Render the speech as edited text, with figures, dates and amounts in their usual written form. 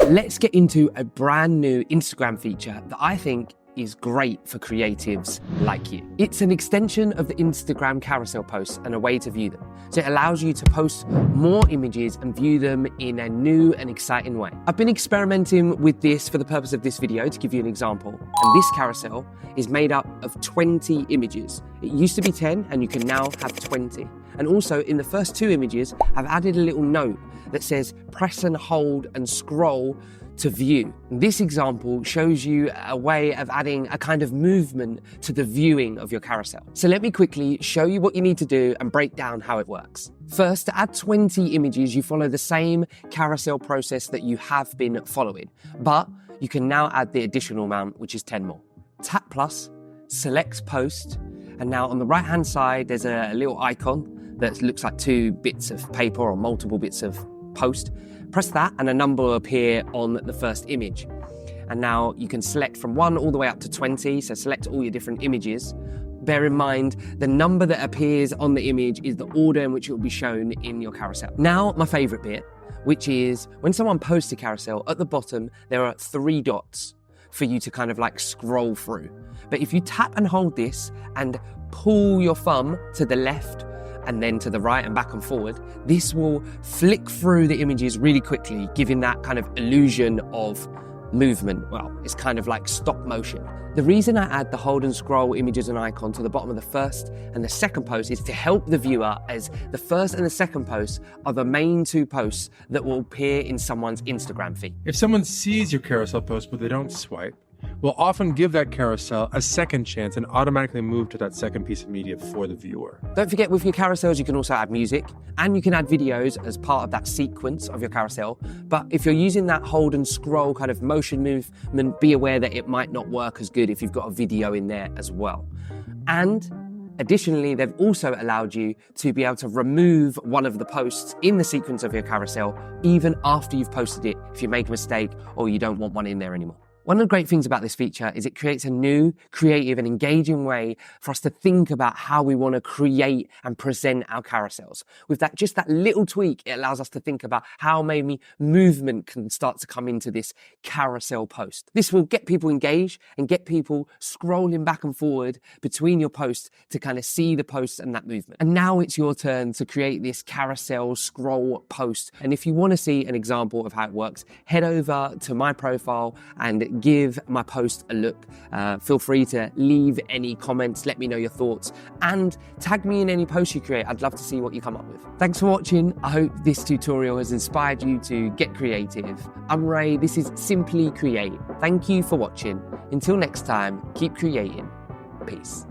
Let's get into a brand new Instagram feature that I think is great for creatives like you. It's an extension of the Instagram carousel posts and a way to view them. So it allows you to post more images and view them in a new and exciting way. I've been experimenting with this for the purpose of this video to give you an example. And this carousel is made up of 20 images. It used to be 10 and you can now have 20. And also in the first 2 images, I've added a little note that says press and hold and scroll to view. This example shows you a way of adding a kind of movement to the viewing of your carousel. So let me quickly show you what you need to do and break down how it works. First, to add 20 images, you follow the same carousel process that you have been following, but you can now add the additional amount, which is 10 more. Tap plus, select post, and now on the right-hand side, there's a little icon that looks like 2 bits of paper or multiple bits of post. Press that and a number will appear on the first image. And now you can select from 1 all the way up to 20, so select all your different images. Bear in mind, the number that appears on the image is the order in which it will be shown in your carousel. Now, my favorite bit, which is when someone posts a carousel, at the bottom, there are 3 dots for you to kind of like scroll through. But if you tap and hold this and pull your thumb to the left and then to the right and back and forward, this will flick through the images really quickly, giving that kind of illusion of movement. Well, it's kind of like stop motion. The reason I add the hold and scroll images and icon to the bottom of the first and the second post is to help the viewer, as the first and the second posts are the main 2 posts that will appear in someone's Instagram feed. If someone sees your carousel post but they don't swipe, we'll often give that carousel a second chance and automatically move to that second piece of media for the viewer. Don't forget, with your carousels, you can also add music and you can add videos as part of that sequence of your carousel. But if you're using that hold and scroll kind of motion movement, be aware that it might not work as good if you've got a video in there as well. And additionally, they've also allowed you to be able to remove one of the posts in the sequence of your carousel, even after you've posted it, if you make a mistake or you don't want one in there anymore. One of the great things about this feature is it creates a new, creative and engaging way for us to think about how we want to create and present our carousels. With that, just that little tweak, it allows us to think about how maybe movement can start to come into this carousel post. This will get people engaged and get people scrolling back and forward between your posts to kind of see the posts and that movement. And now it's your turn to create this carousel scroll post. And if you want to see an example of how it works, head over to my profile and give my post a look. Feel free to leave any comments, let me know your thoughts, and tag me in any posts you create. I'd love to see what you come up with. Thanks for watching. I hope this tutorial has inspired you to get creative. I'm Ray, this is Simply Create. Thank you for watching. Until next time, keep creating. Peace.